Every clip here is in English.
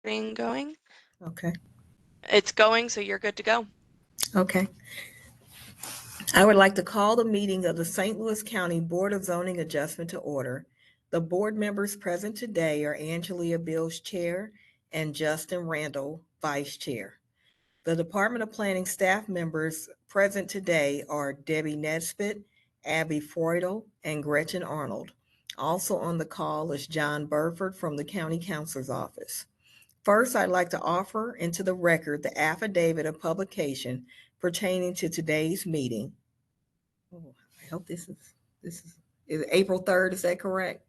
going. Okay. It's going, so you're good to go. Okay. I would like to call the meeting of the St. Louis County Board of Zoning Adjustment to order. The board members present today are Angelia Bills, Chair, and Justin Randall, Vice Chair. The Department of Planning staff members present today are Debbie Nesbitt, Abby Freudel, and Gretchen Arnold. Also on the call is John Burford from the County Counselor's Office. First, I'd like to offer into the record the affidavit of publication pertaining to today's meeting. Oh, I hope this is April 3rd, is that correct?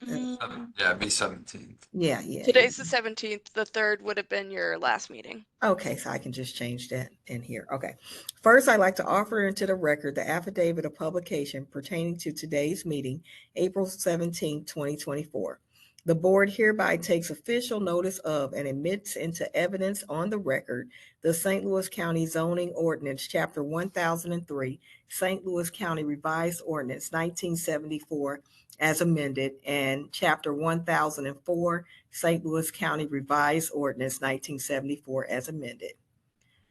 Yeah, it'd be 17th. Yeah. Today's the 17th. The 3rd would have been your last meeting. Okay, so I can just change that in here. Okay. First, I'd like to offer into the record the affidavit of publication pertaining to today's meeting, April 17, 2024. The board hereby takes official notice of and admits into evidence on the record the St. Louis County Zoning Ordinance, Chapter 1003, St. Louis County Revised Ordinance 1974 as amended, and Chapter 1004, St. Louis County Revised Ordinance 1974 as amended.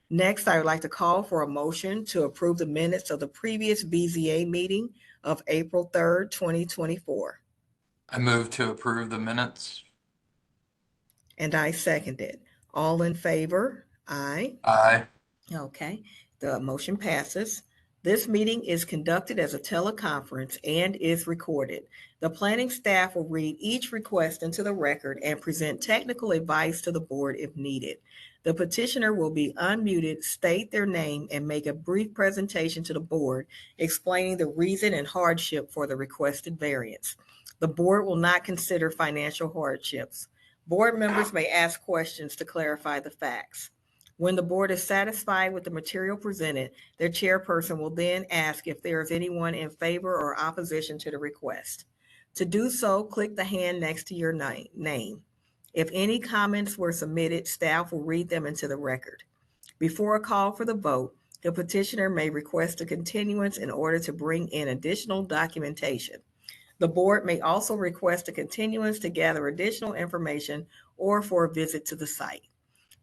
Next, I would like to call for a motion to approve the minutes of the previous BZA meeting of April 3rd, 2024. I move to approve the minutes. And I second it. All in favor? Aye. Aye. Okay, the motion passes. This meeting is conducted as a teleconference and is recorded. The planning staff will read each request into the record and present technical advice to the board if needed. The petitioner will be unmuted, state their name, and make a brief presentation to the board explaining the reason and hardship for the requested variance. The board will not consider financial hardships. Board members may ask questions to clarify the facts. When the board is satisfied with the material presented, their chairperson will then ask if there is anyone in favor or opposition to the request. To do so, click the hand next to your name. If any comments were submitted, staff will read them into the record. Before a call for the vote, the petitioner may request a continuance in order to bring in additional documentation. The board may also request a continuance to gather additional information or for a visit to the site.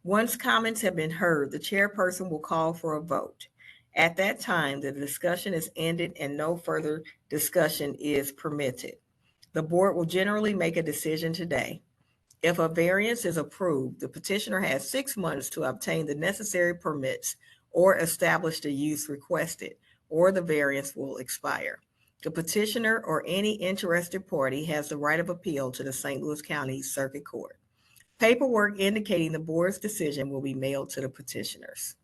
Once comments have been heard, the chairperson will call for a vote. At that time, the discussion is ended and no further discussion is permitted. The board will generally make a decision today. If a variance is approved, the petitioner has 6 months to obtain the necessary permits or establish the use requested, or the variance will expire. The petitioner or any interested party has the right of appeal to the St. Louis County Circuit Court. Paperwork indicating the board's decision will be mailed to the petitioners.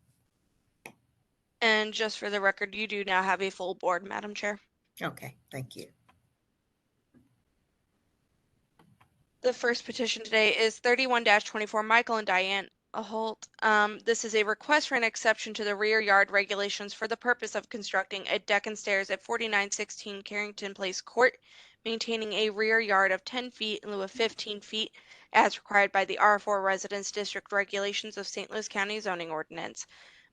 And just for the record, you do now have a full board, Madam Chair. Okay, thank you. The first petition today is 31-24, Michael and Diane Holt. This is a request for an exception to the rear yard regulations for the purpose of constructing a deck and stairs at 4916 Carrington Place Court, maintaining a rear yard of 10 feet in lieu of 15 feet as required by the R4 Residence District regulations of St. Louis County Zoning Ordinance.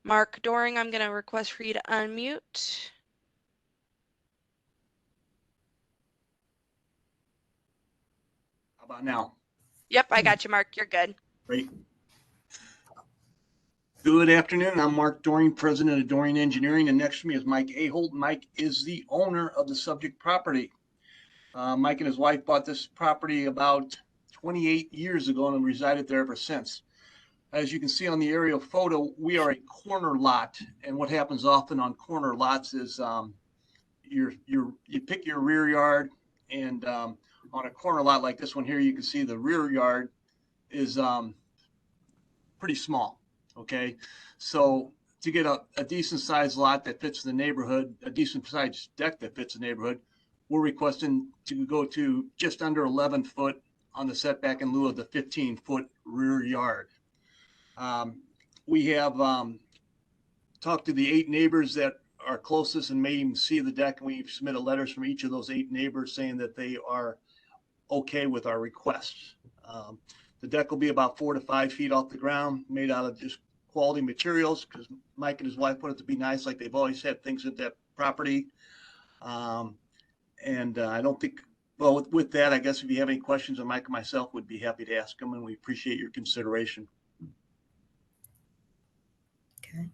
Mark Doring, I'm going to request for you to unmute. How about now? Yep, I got you, Mark. You're good. Great. Good afternoon. I'm Mark Doring, president of Doring Engineering, and next to me is Mike Aholt. Mike is the owner of the subject property. Mike and his wife bought this property about 28 years ago and have resided there ever since. As you can see on the aerial photo, we are a corner lot, and what happens often on corner lots is you pick your rear yard, and on a corner lot like this one here, you can see the rear yard is pretty small. Okay, so to get a decent sized lot that fits the neighborhood, a decent sized deck that fits the neighborhood, we're requesting to go to just under 11 foot on the setback in lieu of the 15-foot rear yard. We have talked to the 8 neighbors that are closest and may even see the deck, and we've submitted letters from each of those 8 neighbors saying that they are okay with our requests. The deck will be about 4 to 5 feet off the ground, made out of just quality materials, because Mike and his wife want it to be nice, like they've always had things at that property. And I don't think Well, with that, I guess if you have any questions, Mike and myself would be happy to ask them, and we appreciate your consideration. Okay.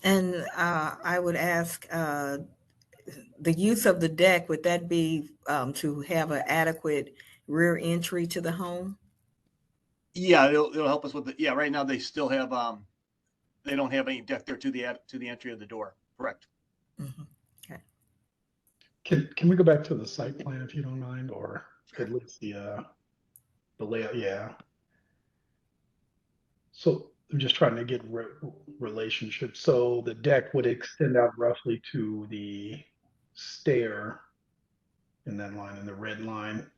And I would ask, the use of the deck, would that be to have an adequate rear entry to the home? Yeah, it'll help us with the, yeah, right now they still have, they don't have any deck there to the entry of the door. Correct. Mhm. Okay. Can we go back to the site plan if you don't mind, or Sure. at least the layout? Yeah. So I'm just trying to get relationships. So the deck would extend out roughly to the stair in that line, in the red line.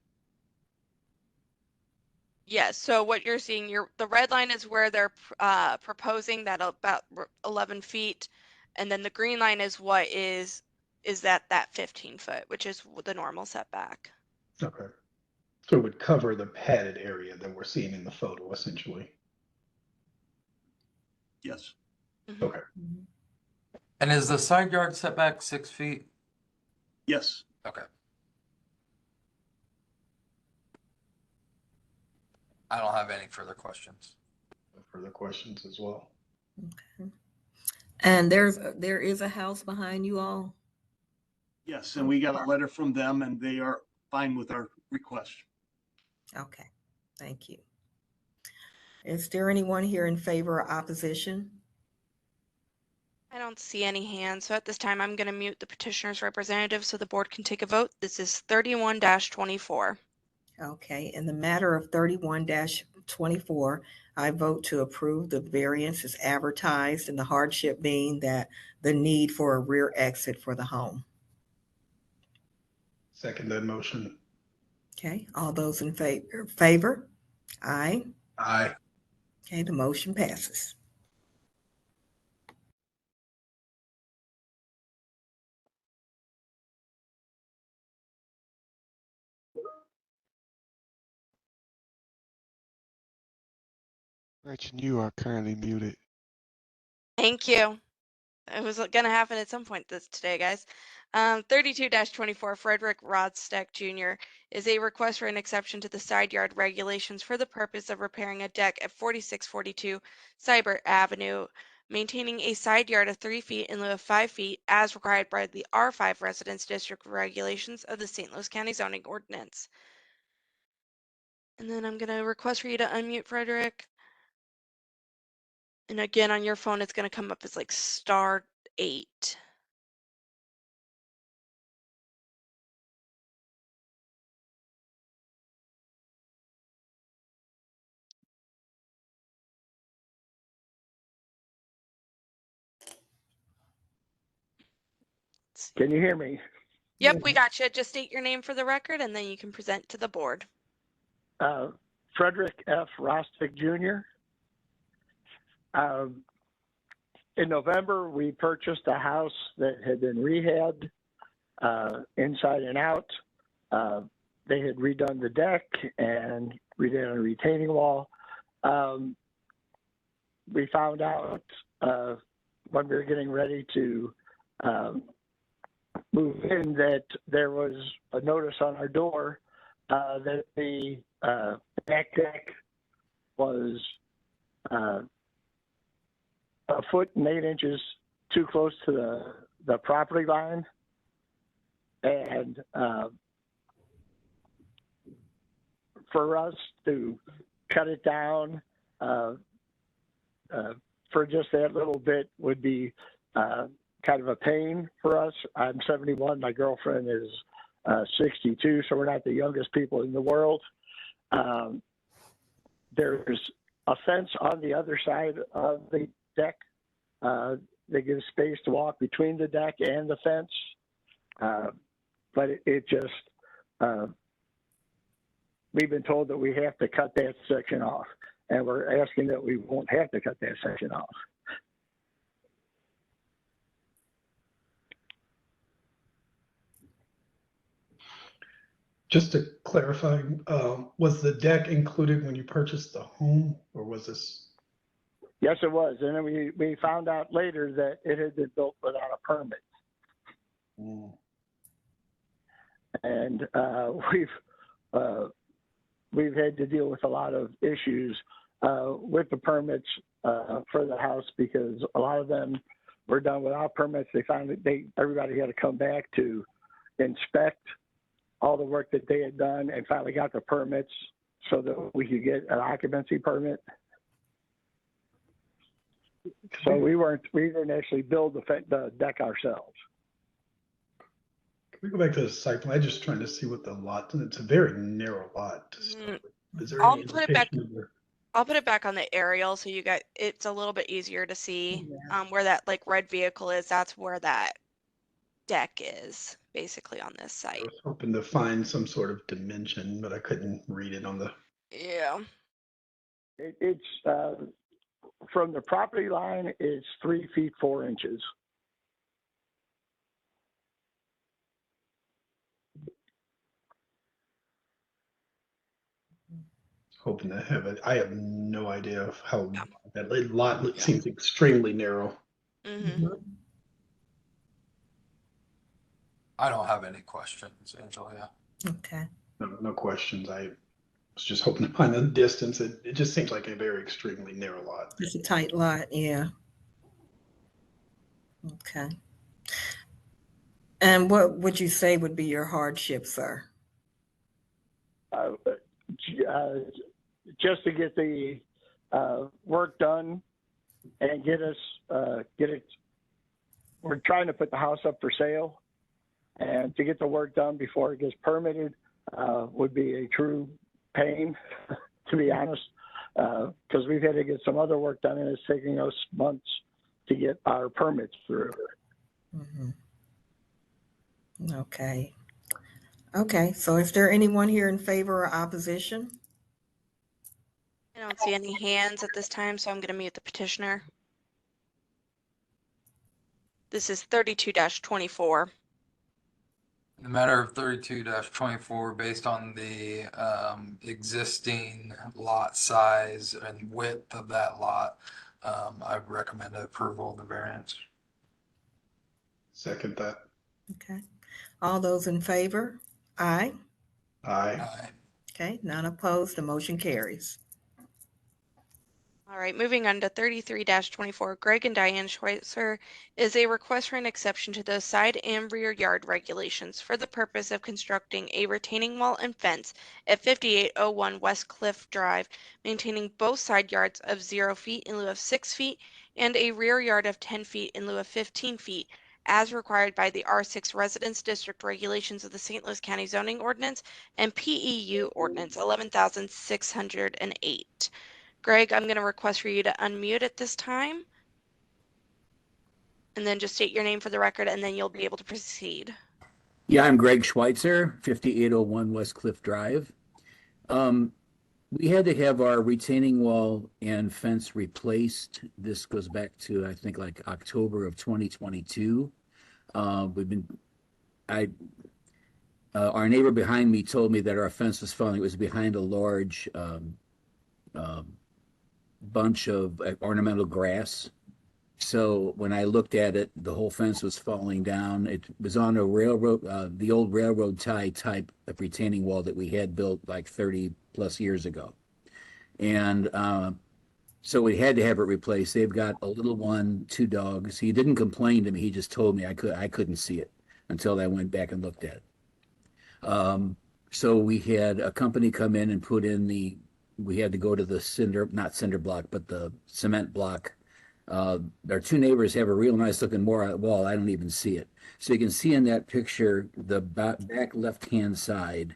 Yes, so what you're seeing, the red line is where they're proposing that about 11 feet, and then the green line is what is that 15 foot, which is the normal setback. Okay. So it would cover the padded area that we're seeing in the photo, essentially. Yes. Mhm. Okay. Mhm. And is the side yard setback 6 feet? Yes. Okay. I don't have any further questions. Further questions as well? Okay. And there is a house behind you all? Yes. And we got a letter from them, and they are fine with our request. Okay, thank you. Is there anyone here in favor or opposition? I don't see any hands, so at this time I'm going to mute the petitioner's representative so the board can take a vote. This is 31-24. Okay, in the matter of 31-24, I vote to approve the variance as advertised, and the hardship being that the need for a rear exit for the home. Second that motion. Okay, all those in favor? Aye. Aye. Okay, the motion passes. Gretchen, you are currently muted. Thank you. It was going to happen at some point today, guys. 32-24, Frederick Rodstack Jr. is a request for an exception to the side yard regulations for the purpose of repairing a deck at 4642 Cybert Avenue, maintaining a side yard of 3 feet in lieu of 5 feet as required by the R5 Residence District regulations of the St. Louis County Zoning Ordinance. And then I'm going to request for you to unmute Frederick. And again, on your phone, it's going to come up as like *8. Can you hear me? Yep, we got you. Just state your name for the record, and then you can present to the board. Frederick F. Rostick Jr. In November, we purchased a house that had been rehabbed inside and out. They had redone the deck and redone a retaining wall. We found out when we were getting ready to move in that there was a notice on our door that the back deck was a 1.8 inches too close to the property line, and for us to cut it down for just that little bit would be kind of a pain for us. I'm 71. My girlfriend is 62, so we're not the youngest people in the world. There's a fence on the other side of the deck that gives space to walk between the deck and the fence. But it just, we've been told that we have to cut that section off, and we're asking that we won't have to cut that section off. Just to clarify, was the deck included when you purchased the home, or was this? Yes, it was. And then we found out later that it had been built without a permit. and we've had to deal with a lot of issues with the permits for the house, because a lot of them were done without permits. They found that everybody had to come back to inspect all the work that they had done, and finally got the permits so that we could get an occupancy permit. So we didn't actually build the deck ourselves. Can we go back to the site plan? I'm just trying to see what the lot, it's a very narrow lot to start with. Is there I'll any put it back. indication of the- I'll put it back on the aerial so you guys, it's a little bit easier to see where that like red vehicle is. That's where that deck is basically on this I site. was hoping to find some sort of dimension, but I couldn't read it on the. Yeah. It's from the property line, it's 3 feet 4 inches. Hoping to have it. I have no idea of how Yeah. that lot Yeah. seems extremely narrow. Mm-hmm. I don't have any questions, Angela. Okay. No questions. I was just hoping to find the distance. It just seems like a very extremely narrow lot. It's a tight lot, yeah. Okay. And what would you say would be your hardship, sir? Just to get the work done and get it. We're trying to put the house up for sale, and to get the work done before it gets permitted would be a true pain, to be honest, because we've had to get some other work done, and it's taking us months to get our permits through. Mhm. Okay. Okay, so is there anyone here in favor or opposition? I don't see any hands at this time, so I'm going to mute the petitioner. This is 32-24. In the matter of 32-24, based on the existing lot size and width of that lot, I recommend approval of the variance. Second that. Okay. All those in favor? Aye. Aye. Aye. Okay, none opposed, the motion carries. All right, moving on to 33-24, Greg and Diane Schweitzer is a request for an exception to the side and rear yard regulations for the purpose of constructing a retaining wall and fence at 5801 West Cliff Drive, maintaining both side yards of 0 feet in lieu of 6 feet and a rear yard of 10 feet in lieu of 15 feet, as required by the R6 Residence District regulations of the St. Louis County Zoning Ordinance and PEU Ordinance 11,608. Greg, I'm going to request for you to unmute at this time. And then just state your name for the record, and then you'll be able to proceed. Yeah, I'm Greg Schweitzer, 5801 West Cliff Drive. We had to have our retaining wall and fence replaced. This goes back to, I think, like October of 2022. Our neighbor behind me told me that our fence was falling. It was behind a large bunch of ornamental grass. So when I looked at it, the whole fence was falling down. It was on a railroad, the old railroad tie type of retaining wall that we had built like 30 plus years ago. And so we had to have it replaced. They've got a little one, 2 dogs. He didn't complain to me. He just told me I couldn't see it until I went back and looked at it. So we had a company come in and put in we had to go to the not cinder block, but the cement block. Our 2 neighbors have a real nice looking wall. I don't even see it. So you can see in that picture, the back left-hand side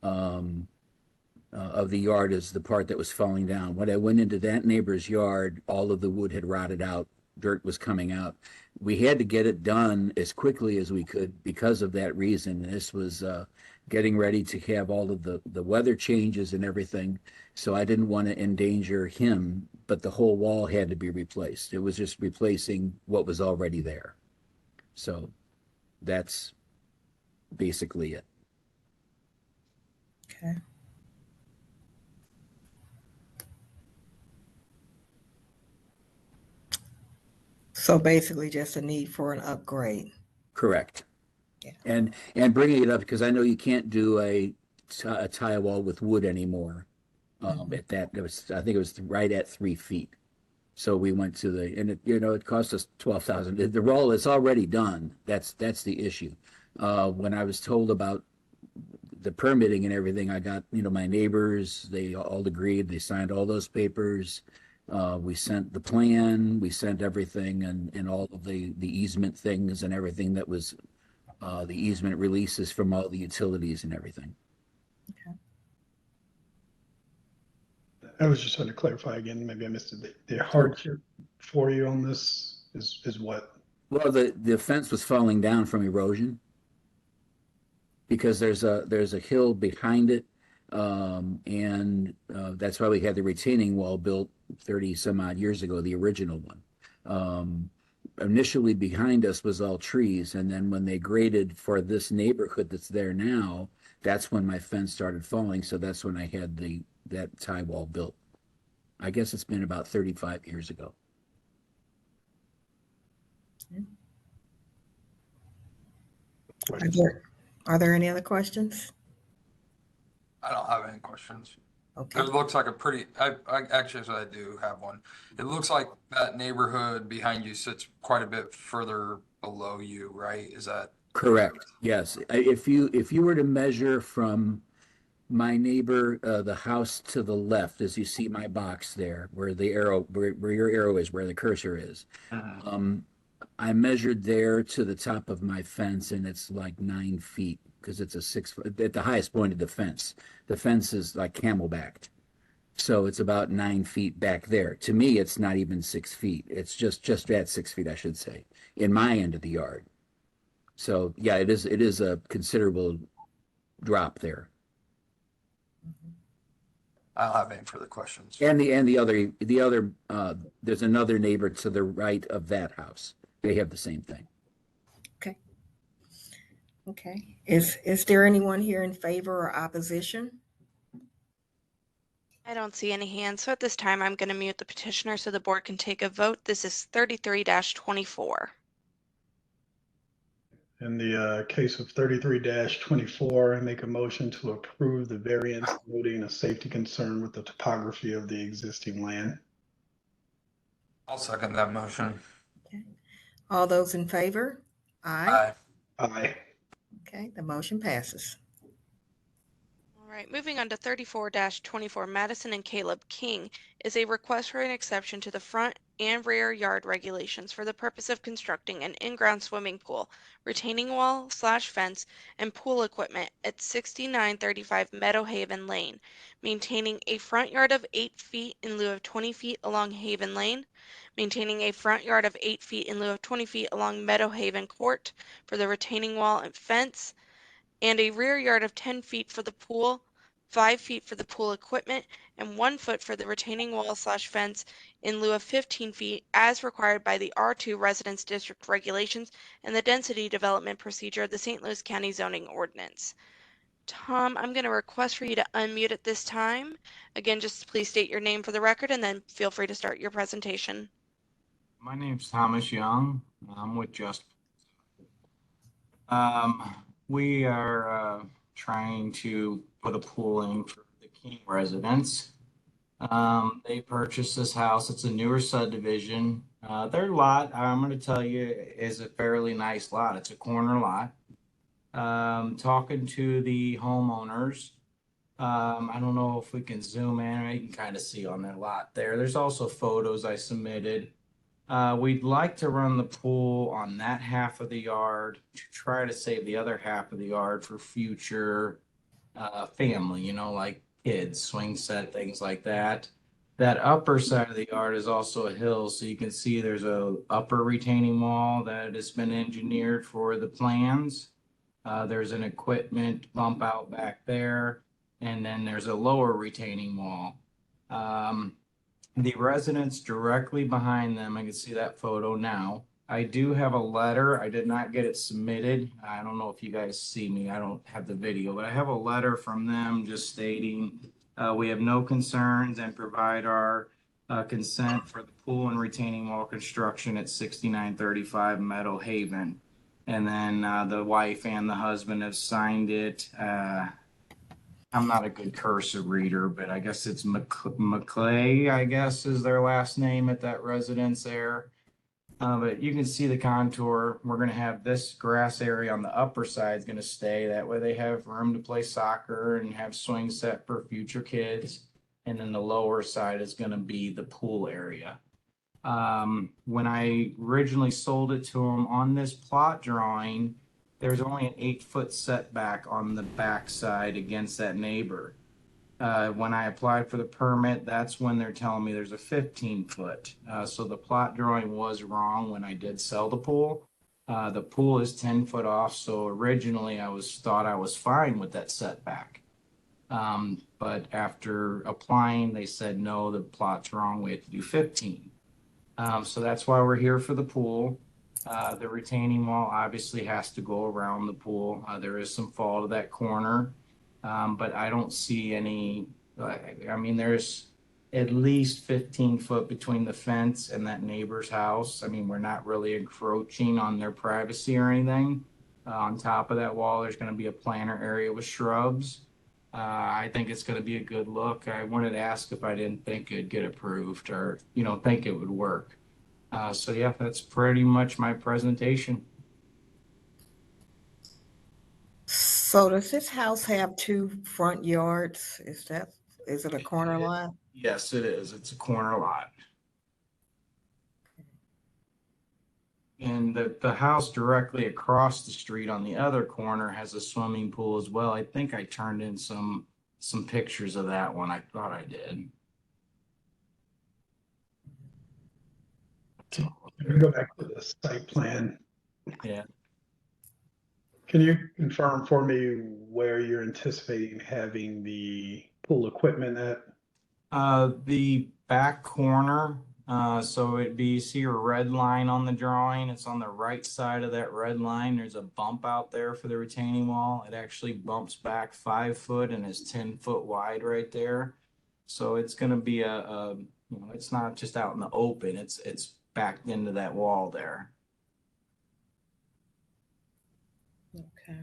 of the yard is the part that was falling down. When I went into that neighbor's yard, all of the wood had rotted out. Dirt was coming out. We had to get it done as quickly as we could because of that reason. This was getting ready to have all of the weather changes and everything. So I didn't want to endanger him, but the whole wall had to be replaced. It was just replacing what was already there. So that's basically it. Okay. So basically just a need for an upgrade. Correct. And bringing it up because I know you can't do a tie wall with wood anymore. At that, I think it was right at 3 feet. So we went to and it cost us 12,000. The roll is already done. That's the issue. When I was told about the permitting and everything, I got, my neighbors, they all agreed, they signed all those papers. We sent the plan, we sent everything and all of the easement things and everything that was the easement releases from all the utilities and everything. I was just trying to clarify again, maybe I missed it. The hardship for you on this is what? Well, the fence was falling down from erosion because there's a hill behind it. That's why we had the retaining wall built 30 some odd years ago, the original one. Initially behind us was all trees. And then when they graded for this neighborhood that's there now, that's when my fence started falling. So that's when I had that tie wall built. I guess it's been about 35 years ago. Are there any other questions? I don't have any questions. Okay. It looks like actually I do have one. It looks like that neighborhood behind you sits quite a bit further below you, right? Is that correct? Yes. If you were to measure from my neighbor, the house to the left, as you see my box there, where your arrow is, where the cursor is, I measured there to the top of my fence, and it's like 9 feet because it's a 6 foot at the highest point of the fence. The fence is like camelbacked, so it's about 9 feet back there. To me, it's not even 6 feet. It's just at 6 feet, I should say, in my end of the yard. So yeah, it is a considerable drop there. I don't have any further questions. And the other there's another neighbor to the right of that house. They have the same thing. Okay. Is there anyone here in favor or opposition? I don't see any hands, so at this time I'm going to mute the petitioner so the board can take a vote. This is 33-24. In the case of 33-24, I make a motion to approve the variance noting a safety concern with the topography of the existing land. I'll second that motion. Okay. All those in favor? Aye. Aye. Okay, the motion passes. All right, moving on to 34-24, Madison and Caleb King is a request for an exception to the front and rear yard regulations for the purpose of constructing an in-ground swimming pool, retaining wall / fence, and pool equipment at 6935 Meadowhaven Lane, maintaining a front yard of 8 feet in lieu of 20 feet along Haven Lane, maintaining a front yard of 8 feet in lieu of 20 feet along Meadowhaven Court for the retaining wall and fence, and a rear yard of 10 feet for the pool, 5 feet for the pool equipment, and 1 foot for the retaining wall / fence in lieu of 15 feet as required by the R2 Residence District regulations and the density development procedure of the St. Louis County Zoning Ordinance. Tom, I'm going to request for you to unmute at this time. Again, just please state your name for the record and then feel free to start your presentation. My name's Thomas Young. I'm with Just. We are trying to put a pool in for the King residents. They purchased this house. It's a newer subdivision. Their lot, I'm going to tell you, is a fairly nice lot. It's a corner lot. Talking to the homeowners, I don't know if we can zoom in. You can kind of see on their lot there. There's also photos I submitted. We'd like to run the pool on that half of the yard to try to save the other half of the yard for future family, like kids, swing set, things like that. That upper side of the yard is also a hill, so you can see there's a upper retaining wall that has been engineered for the plans. There's an equipment bump out back there, and then there's a lower retaining wall. The residents directly behind them, I can see that photo now. I do have a letter. I did not get it submitted. I don't know if you guys see me. I don't have the video, but I have a letter from them just stating we have no concerns and provide our consent for the pool and retaining wall construction at 6935 Meadowhaven. And then the wife and the husband have signed it. I'm not a good cursive reader, but I guess it's McClay, I guess is their last name at that residence there. But you can see the contour. We're going to have this grass area on the upper side is going to stay. That way they have room to play soccer and have swing set for future kids. And then the lower side is going to be the pool area. When I originally sold it to them on this plot drawing, there's only an 8-foot setback on the back side against that neighbor. When I applied for the permit, that's when they're telling me there's a 15-foot. So the plot drawing was wrong when I did sell the pool. The pool is 10 foot off. So originally thought I was fine with that setback. But after applying, they said, no, the plot's wrong. We have to do 15. So that's why we're here for the pool. The retaining wall obviously has to go around the pool. There is some fall to that corner, but I don't see any, I mean, there's at least 15 foot between the fence and that neighbor's house. I mean, we're not really encroaching on their privacy or anything. On top of that wall, there's going to be a planter area with shrubs. I think it's going to be a good look. I wanted to ask if I didn't think it'd get approved or, think it would work. So yeah, that's pretty much my presentation. So does this house have 2 front yards? Is it a corner lot? Yes, it is. It's a corner lot. And the house directly across the street on the other corner has a swimming pool as well. I think I turned in some pictures of that one. I thought I did. Can we go back to the site plan? Yeah. Can you confirm for me where you're anticipating having the pool equipment at? The back corner. So it'd be, see a red line on the drawing. It's on the right side of that red line. There's a bump out there for the retaining wall. It actually bumps back 5 foot and is 10 foot wide right there. So it's going to be it's not just out in the open. It's backed into that wall there. Okay.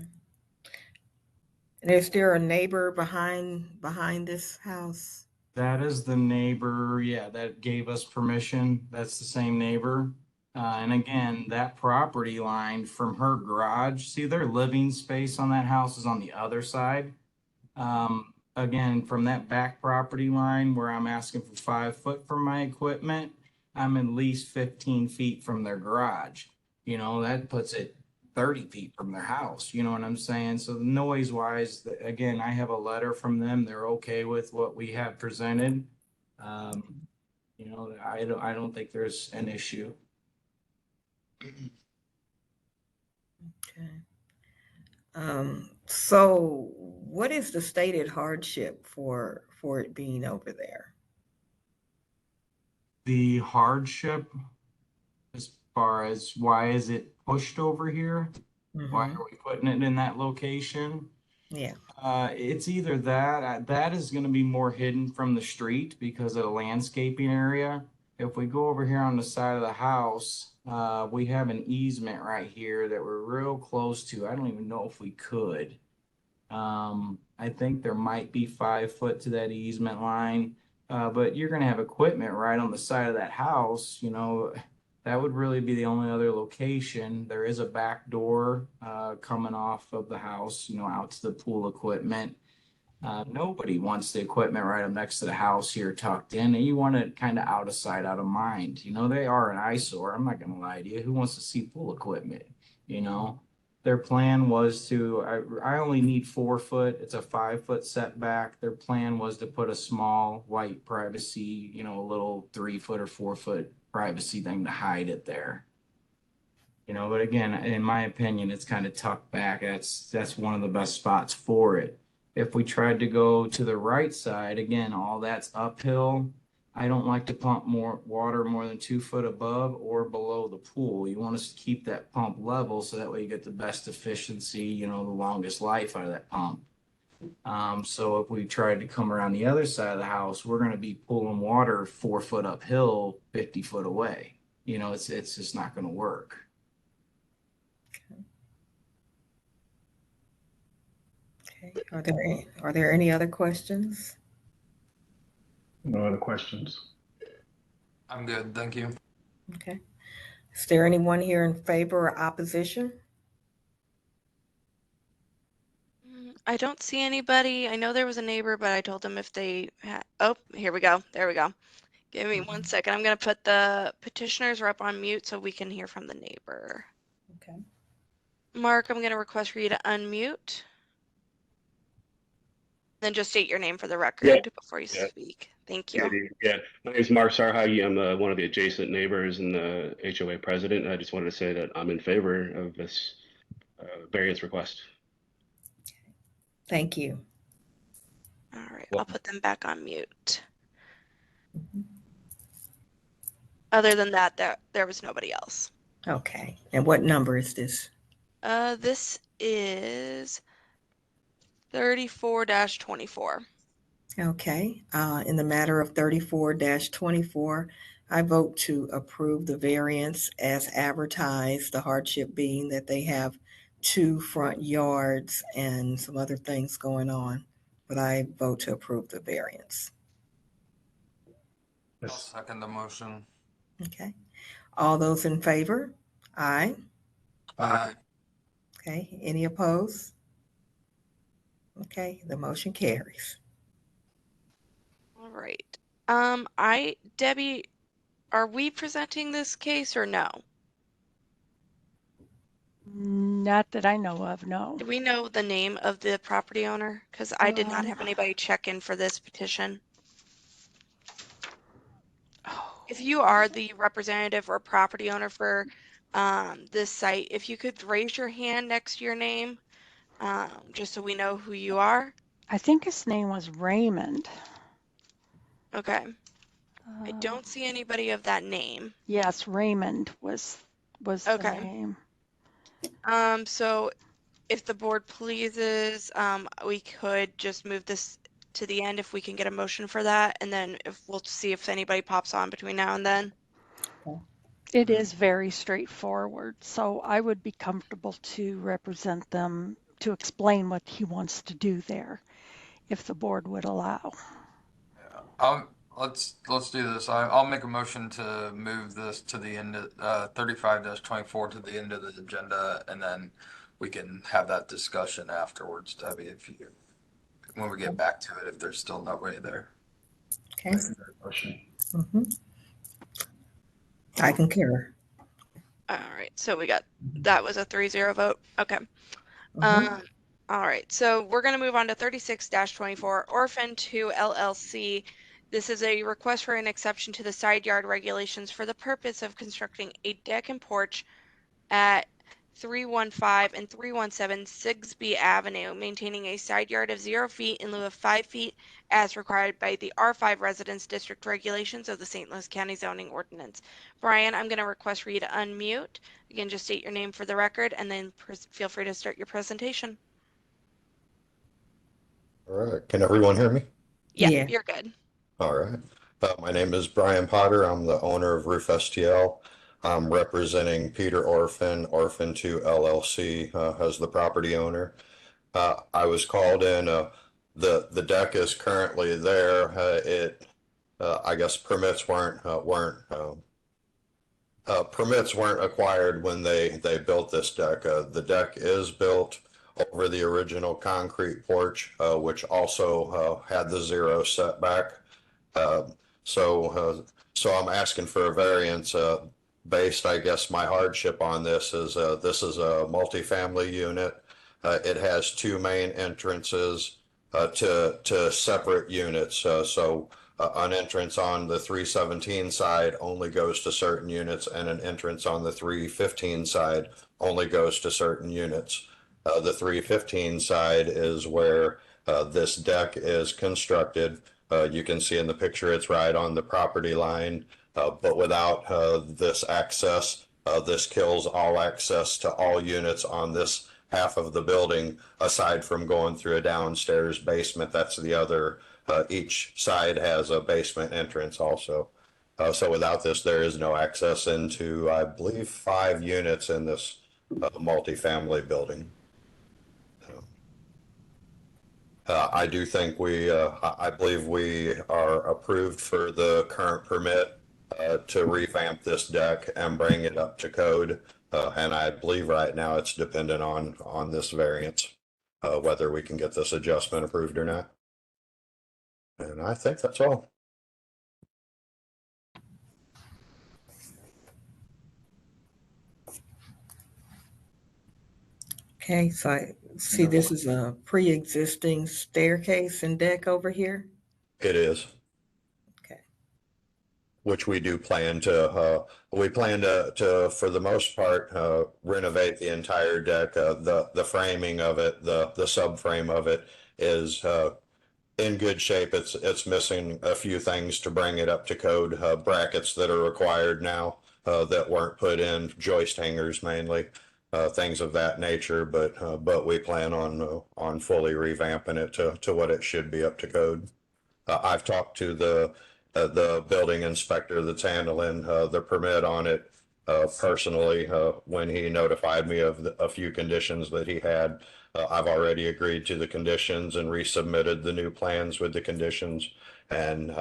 And is there a neighbor behind this house? That is the neighbor, yeah, that gave us permission. That's the same neighbor. And again, that property line from her garage, see their living space on that house is on the other side. Again, from that back property line where I'm asking for 5 foot for my equipment, I'm at least 15 feet from their garage. That puts it 30 feet from their house. You know what I'm saying? So noise wise, again, I have a letter from them. They're okay with what we have presented. I don't think there's an issue. Okay. So what is the stated hardship for it being over there? The hardship as far as why is it pushed over here? Why are we putting it in that location? Yeah. It's either that is going to be more hidden from the street because of the landscaping area. If we go over here on the side of the house, we have an easement right here that we're real close to. I don't even know if we could. I think there might be 5 foot to that easement line, but you're going to have equipment right on the side of that house. That would really be the only other location. There is a back door coming off of the house, out to the pool equipment. Nobody wants the equipment right up next to the house here tucked in, and you want it kind of out of sight, out of mind. They are an eyesore. I'm not going to lie to you. Who wants to see pool equipment? Their plan was I only need 4 foot. It's a 5 foot setback. Their plan was to put a small white privacy, a little 3 foot or 4 foot privacy thing to hide it there. But again, in my opinion, it's kind of tucked back. That's one of the best spots for it. If we tried to go to the right side, again, all that's uphill. I don't like to pump more water more than 2 foot above or below the pool. You want us to keep that pump level so that way you get the best efficiency, the longest life out of that pump. So if we tried to come around the other side of the house, we're going to be pulling water 4 foot uphill, 50 foot away. It's just not going to work. Okay. Are there any other questions? No other questions. I'm good, thank you. Okay. Is there anyone here in favor or opposition? I don't see anybody. I know there was a neighbor, but I told them if they had, oh, here we go. There we go. Give me 1 second. I'm going to put the petitioner's rep on mute so we can hear from the neighbor. Okay. Mark, I'm going to request for you to unmute. Then just state your name for the record before you speak. Thank you. Yeah, my name is Mark Sarhagi. I'm one of the adjacent neighbors and the HOA president. I just wanted to say that I'm in favor of this variance request. Thank you. All right, I'll put them back on mute. Other than that, there was nobody else. Okay. And what number is this? This is 34-24. Okay. In the matter of 34-24, I vote to approve the variance as advertised, the hardship being that they have 2 front yards and some other things going on. But I vote to approve the variance. I'll second the motion. Okay. All those in favor? Aye. Aye. Okay. Any opposed? Okay. The motion carries. All right. Debbie, are we presenting this case or no? Not that I know of, no. Do we know the name of the property owner? Because I did not have anybody check in for this petition. If you are the representative or property owner for this site, if you could raise your hand next to your name, just so we know who you are. I think his name was Raymond. Okay. I don't see anybody of that name. Yes, Raymond was the name. So if the board pleases, we could just move this to the end if we can get a motion for that, and then we'll see if anybody pops on between now and then. It is very straightforward, so I would be comfortable to represent them to explain what he wants to do there, if the board would allow. Yeah. Let's do this. I'll make a motion to move this to the end of 35-24 to the end of the agenda, and then we can have that discussion afterwards, Debbie, when we get back to it, if there's still nobody there. Okay. Mm-hmm. I concur. All right. So that was a 3-0 vote. Okay. All right. So we're going to move on to 36-24 Orphan 2 LLC. This is a request for an exception to the side yard regulations for the purpose of constructing a deck and porch at 315 and 317 Sigsbee Avenue, maintaining a side yard of 0 feet in lieu of 5 feet as required by the R5 Residence District regulations of the St. Louis County Zoning Ordinance. Brian, I'm going to request for you to unmute. Again, just state your name for the record and then feel free to start your presentation. All right. Can everyone hear me? Yeah. You're good. All right. My name is Brian Potter. I'm the owner of Roof STL. I'm representing Peter Orphan 2 LLC as the property owner. I was called in. The deck is currently there. I guess permits weren't acquired when they built this deck. The deck is built over the original concrete porch, which also had the 0 setback. So I'm asking for a variance based, I guess my hardship on this is a multifamily unit. It has 2 main entrances to separate units. So an entrance on the 317 side only goes to certain units, and an entrance on the 315 side only goes to certain units. The 315 side is where this deck is constructed. You can see in the picture it's right on the property line, but without this access, this kills all access to all units on this half of the building, aside from going through a downstairs basement. That's the other, each side has a basement entrance also. So without this, there is no access into, I believe, 5 units in this multifamily building. I do think I believe we are approved for the current permit to revamp this deck and bring it up to code. And I believe right now it's dependent on this variance, whether we can get this adjustment approved or not. And I think that's all. Okay, so I see this is a pre-existing staircase and deck over here. It is. Okay. Which we do plan to, for the most part, renovate the entire deck. The framing of it, the subframe of it is in good shape. It's missing a few things to bring it up to code. Brackets that are required now that weren't put in, joist hangers mainly, things of that nature. But we plan on fully revamping it to what it should be up to code. I've talked to the building inspector that's handling the permit on it personally when he notified me of a few conditions that he had. I've already agreed to the conditions and resubmitted the new plans with the conditions. And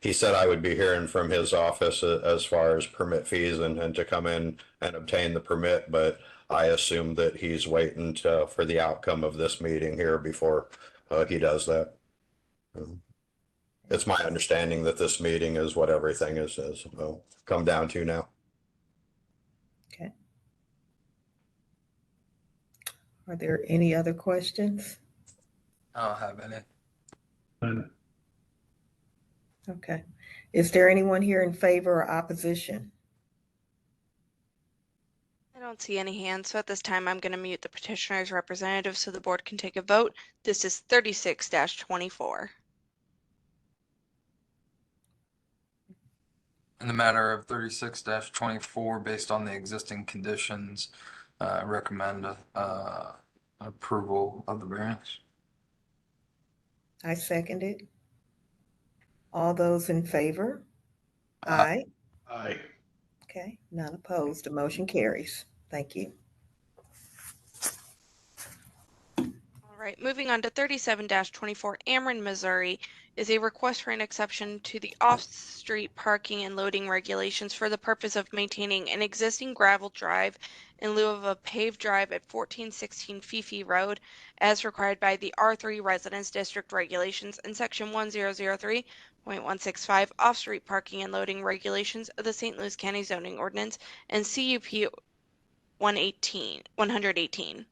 he said I would be hearing from his office as far as permit fees and to come in and obtain the permit. But I assume that he's waiting for the outcome of this meeting here before he does that. It's my understanding that this meeting is what everything is come down to now. Okay. Are there any other questions? I don't have any. None. Okay. Is there anyone here in favor or opposition? I don't see any hands, so at this time I'm going to mute the petitioner's representative so the board can take a vote. This is 36-24. In the matter of 36-24, based on the existing conditions, recommend approval of the variance. I second it. All those in favor? Aye. Aye. Okay, none opposed. The motion carries. Thank you. All right, moving on to 37-24, Ameren, Missouri, is a request for an exception to the off-street parking and loading regulations for the purpose of maintaining an existing gravel drive in lieu of a paved drive at 1416 Fifi Road, as required by the R3 Residence District regulations and Section 1003.165 off-street parking and loading regulations of the St. Louis County Zoning Ordinance and CUP 118.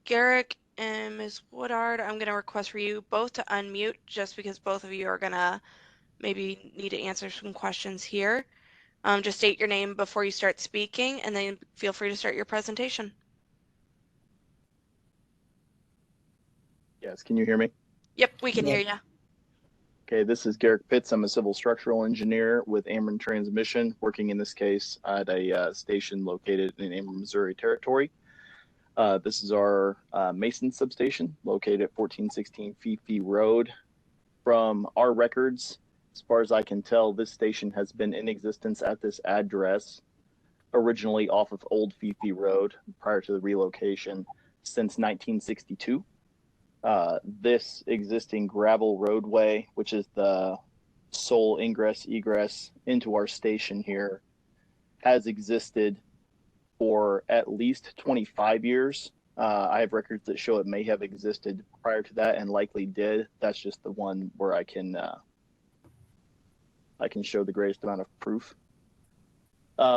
Garrick and Ms. Woodard, I'm going to request for you both to unmute just because both of you are going to maybe need to answer some questions here. Just state your name before you start speaking and then feel free to start your presentation. Yes, can you hear me? Yep, we can hear you. Okay, this is Garrick Pitts. I'm a civil structural engineer with Ameren Transmission, working in this case at a station located in Ameren, Missouri territory. This is our Mason substation located at 1416 Fifi Road. From our records, as far as I can tell, this station has been in existence at this address, originally off of Old Fifi Road prior to the relocation, since 1962. This existing gravel roadway, which is the sole ingress egress into our station here, has existed for at least 25 years. I have records that show it may have existed prior to that and likely did. That's just the one where I can show the greatest amount of proof.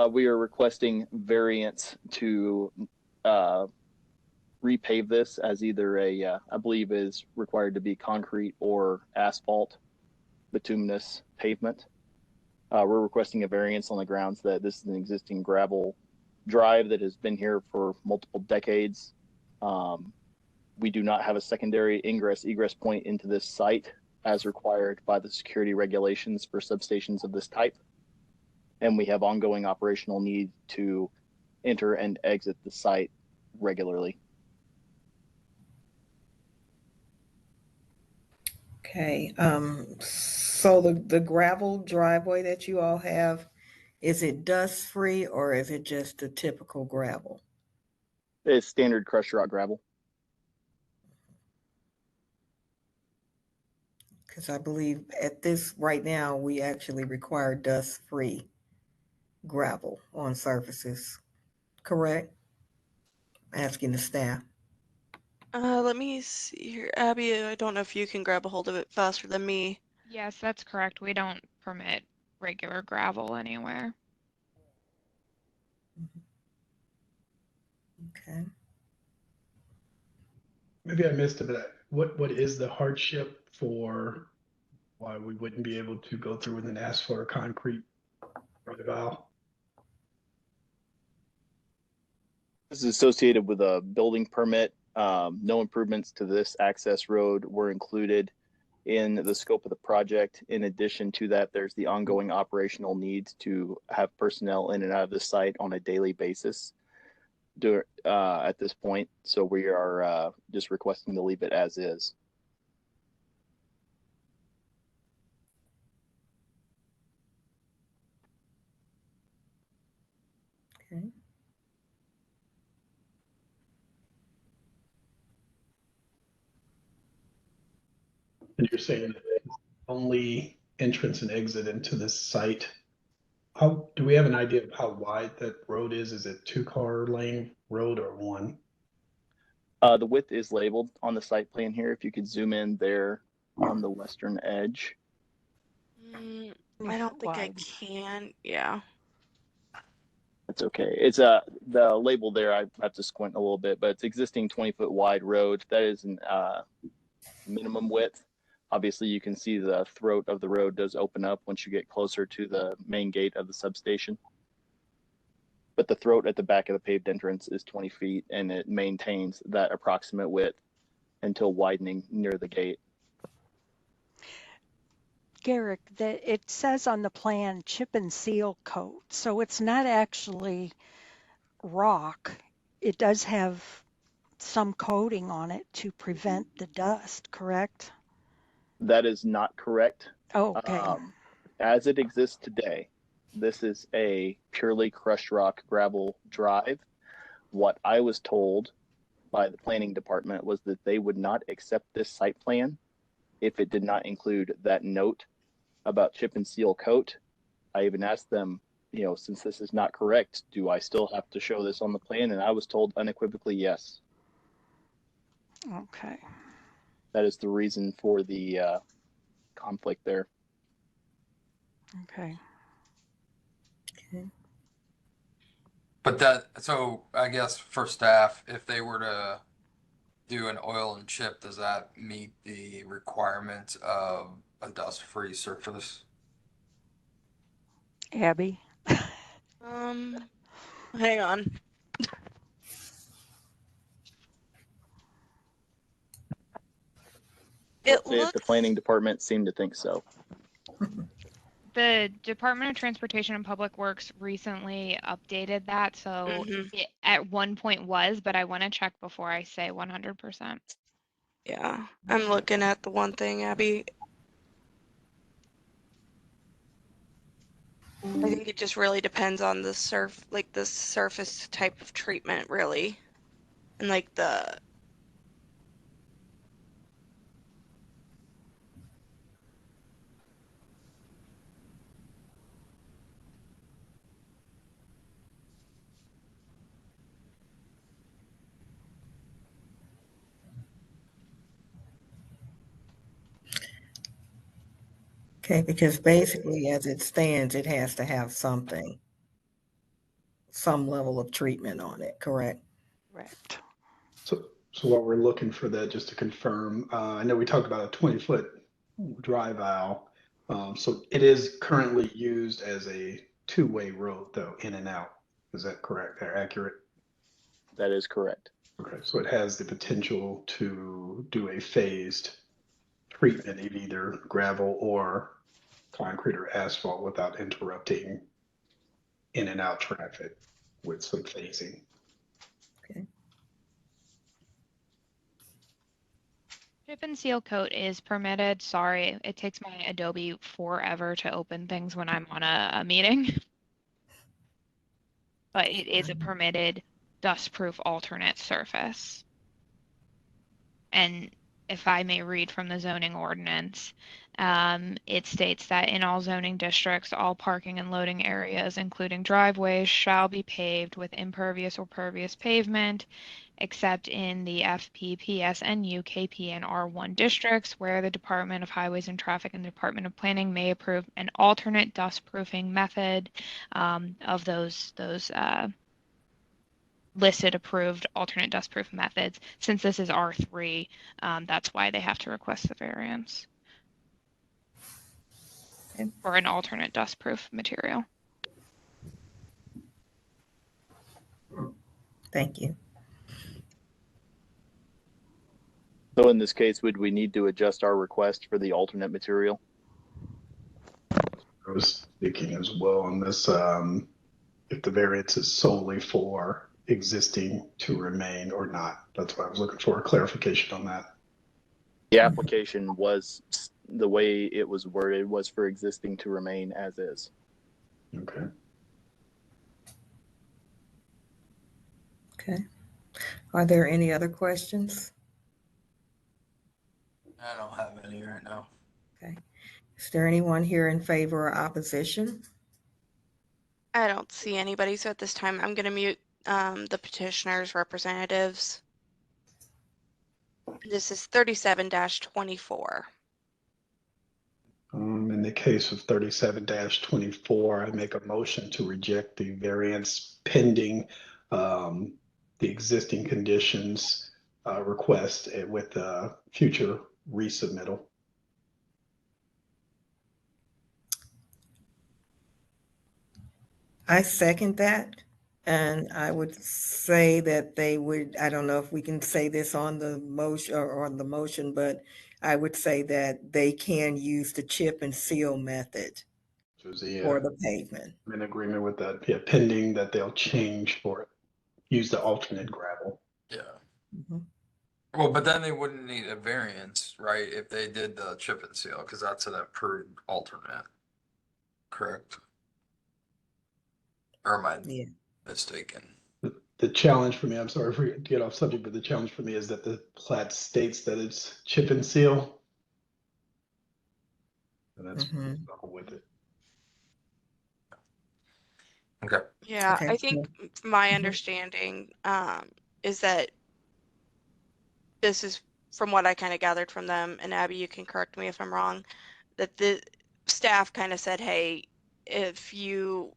We are requesting variance to repave this as either I believe is required to be concrete or asphalt bituminous pavement. We're requesting a variance on the grounds that this is an existing gravel drive that has been here for multiple decades. We do not have a secondary egress point into this site as required by the security regulations for substations of this type. And we have ongoing operational need to enter and exit the site regularly. Okay, so the gravel driveway that you all have, is it dust-free or is it just a typical gravel? It's standard crushed rock gravel. Because I believe at this, right now, we actually require dust-free gravel on surfaces, correct? Asking the staff. Let me see here. Abby, I don't know if you can grab a hold of it faster than me. Yes, that's correct. We don't permit regular gravel anywhere. Okay. Maybe I missed it, but what is the hardship for why we wouldn't be able to go through with an asphalt or concrete valve? This is associated with a building permit. No improvements to this access road were included in the scope of the project. In addition to that, there's the ongoing operational needs to have personnel in and out of the site on a daily basis at this point. So we are just requesting to leave it as is. Okay. And you're saying that the only entrance and exit into this site, how do we have an idea of how wide that road is? Is it 2-car lane road or one? The width is labeled on the site plan here. If you could zoom in there on the western edge. I don't think I can. Yeah. That's okay. It's the label there. I have to squint a little bit, but it's existing 20-foot wide road. That is an minimum width. Obviously, you can see the throat of the road does open up once you get closer to the main gate of the substation. But the throat at the back of the paved entrance is 20 feet, and it maintains that approximate width until widening near the gate. Garrick, it says on the plan chip and seal coat, so it's not actually rock. It does have some coating on it to prevent the dust, correct? That is not correct. Oh, okay. As it exists today, this is a purely crushed rock gravel drive. What I was told by the planning department was that they would not accept this site plan if it did not include that note about chip and seal coat. I even asked them, since this is not correct, do I still have to show this on the plan? And I was told unequivocally yes. Okay. That is the reason for the conflict there. Okay. But so I guess for staff, if they were to do an oil and chip, does that meet the requirements of a dust-free surface? Abby? Hang on. The planning department seemed to think so. The Department of Transportation and Public Works recently updated that, so it at one point was, but I want to check before I say 100%. Yeah, I'm looking at the one thing, Abby. I think it just really depends on the surface type of treatment, really, and like the. Okay, because basically as it stands, it has to have some level of treatment on it, correct? Correct. So while we're looking for that, just to confirm, I know we talked about a 20-foot drive aisle. So it is currently used as a two-way road though, in and out. Is that correct? They're accurate? That is correct. Okay, so it has the potential to do a phased treatment of either gravel or concrete or asphalt without interrupting in and out traffic with some phasing. Chip and seal coat is permitted. Sorry, it takes my Adobe forever to open things when I'm on a meeting. But it is a permitted dust-proof alternate surface. And if I may read from the zoning ordinance, it states that in all zoning districts, all parking and loading areas, including driveways, shall be paved with impervious or pervious pavement, except in the FP, PSNU, KP, and R1 districts, where the Department of Highways and Traffic and the Department of Planning may approve an alternate dust proofing method of those listed approved alternate dust proof methods. Since this is R3, that's why they have to request the variance for an alternate dust proof material. Thank you. So in this case, would we need to adjust our request for the alternate material? I was thinking as well on this, if the variance is solely for existing to remain or not. That's why I was looking for a clarification on that. The application was, the way it was worded was for existing to remain as is. Okay. Okay. Are there any other questions? I don't have any right now. Okay. Is there anyone here in favor or opposition? I don't see anybody, so at this time I'm going to mute the petitioner's representatives. This is 37-24. In the case of 37-24, I make a motion to reject the variance pending the existing conditions request with future resubmittal. I second that. And I would say that they would, I don't know if we can say this on the motion or on the motion, but I would say that they can use the chip and seal method for the pavement. I'm in agreement with that. Yeah, pending that they'll change for it, use the alternate gravel. Yeah. Mhm. Well, but then they wouldn't need a variance, right? If they did the chip and seal, because that's an approved alternate. Correct? Or am I mistaken? The challenge for me, I'm sorry to get off subject, but the challenge for me is that the plat states that it's chip and seal. And that's with it. Okay. Yeah, Okay. I think my understanding is that this is from what I kind of gathered from them, and Abby, you can correct me if I'm wrong, that the staff kind of said, hey, if you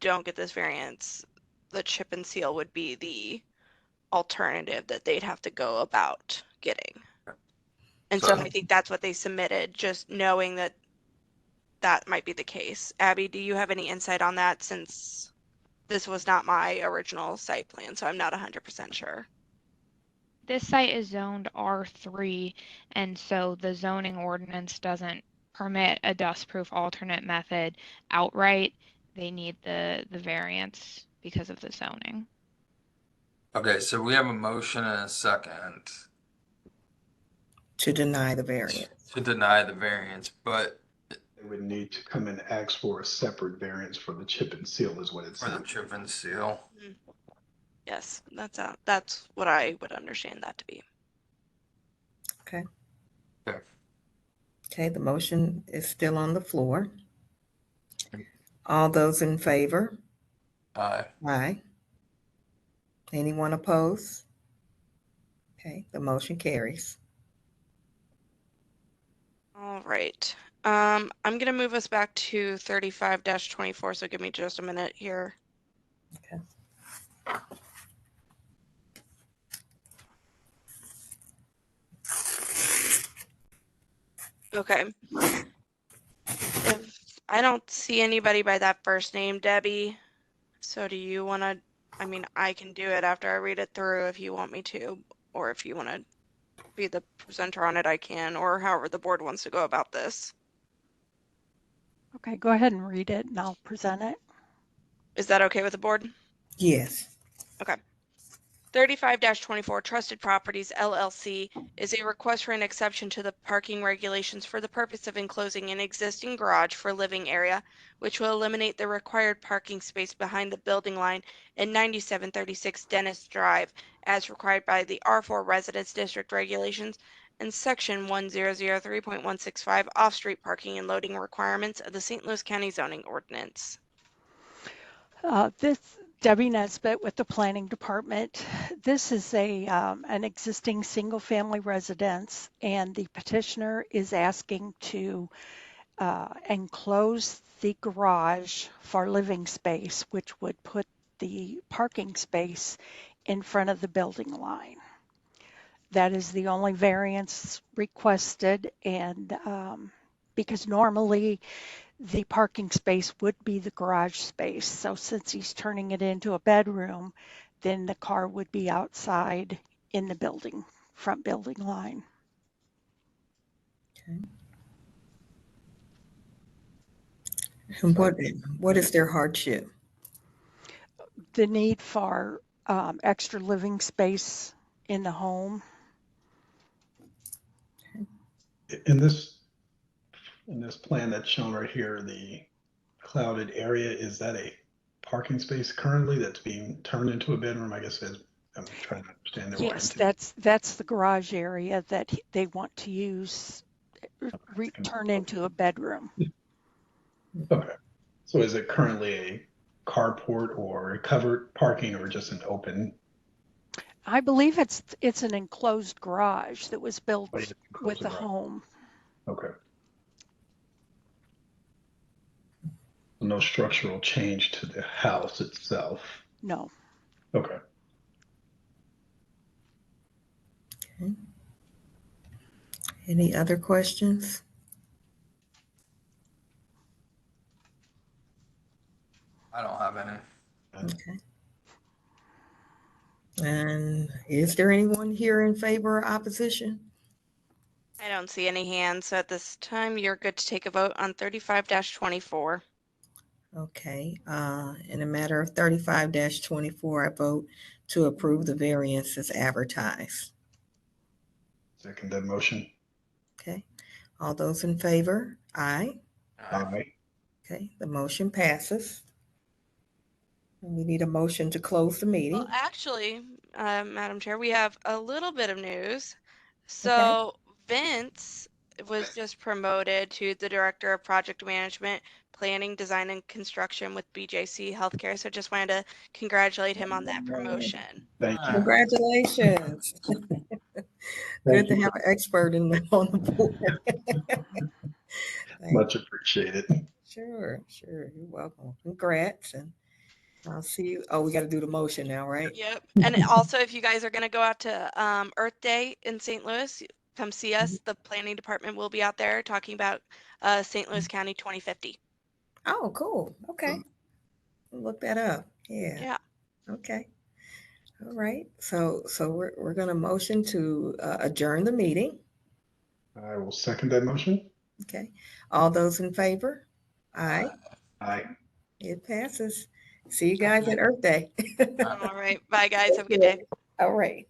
don't get this variance, the chip and seal would be the alternative that they'd have to go about getting. And so I think that's what they submitted, just knowing that that might be the case. Abby, do you have any insight on that, since this was not my original site plan, so I'm not 100% sure? This site is zoned R3, and so the zoning ordinance doesn't permit a dustproof alternate method outright. They need the variance because of the zoning. Okay, so we have a motion and a second To deny the variance. to deny the variance, but they would need to come and ask for a separate variance for the chip and seal is what it's for the chip and seal. Yes, that's what I would understand that to be. Okay. Okay. Okay, the motion is still on the floor. All those in favor? Aye. Aye. Anyone opposed? Okay, the motion carries. All right. I'm going to move us back to 35-24, so give me just a minute here. Okay. Okay. If I don't see anybody by that first name, Debbie, so do you want to, I mean, I can do it after I read it through if you want me to, or if you want to be the presenter on it, I can, or however the board wants to go about this. Okay, go ahead and read it and I'll present it. Is that okay with the board? Yes. Okay. 35-24 Trusted Properties LLC is a request for an exception to the parking regulations for the purpose of enclosing an existing garage for living area, which will eliminate the required parking space behind the building line in 9736 Dennis Drive, as required by the R4 Residence District regulations, and Section 1003.165 off-street parking and loading requirements of the St. Louis County Zoning Ordinance. This Debbie Nesbitt with the Planning Department. This is an existing single-family residence, and the petitioner is asking to enclose the garage for living space, which would put the parking space in front of the building line. That is the only variance requested, and because normally the parking space would be the garage space. So since he's turning it into a bedroom, then the car would be outside in the building, front building line. Okay. And what is their hardship? The need for extra living space in the home. In this plan that's shown right here, the clouded area, is that a parking space currently that's being turned into a bedroom? I guess I'm trying to understand their Yes, orientation. that's the garage area that they want to use, turn into a bedroom. Okay. So is it currently a carport or a covered parking or just an open? I believe it's an enclosed garage that was built with the home. Okay. No structural change to the house itself. No. Okay. Okay. Any other questions? I don't have any. Okay. And is there anyone here in favor or opposition? I don't see any hands, so at this time you're good to take a vote on 35-24. Okay, in a matter of 35-24, I vote to approve the variance as advertised. Second that motion. Okay, all those in favor? Aye. Aye. Okay, the motion passes. And we need a motion to close the meeting. Well, actually, Madam Chair, we have a little bit of news. So Vince was just promoted to the Director of Project Management, Planning, Design, and Construction with BJC Healthcare. So just wanted to congratulate him on that promotion. Thank you. Congratulations. Good to have an expert on the board. Much appreciated. Sure, you're welcome. Congrats, and I'll see you. Oh, we got to do the motion now, right? Yep. And also, if you guys are going to go out to Earth Day in St. Louis, come see us. The planning department will be out there talking about St. Louis County 2050. Oh, cool. Okay. Look that up. Yeah. Yeah. Okay. All right. So we're going to motion to adjourn the meeting. I will second that motion. Okay. All those in favor? Aye. Aye. It passes. See you guys at Earth Day. All right. Bye, guys. Have a good day. All right.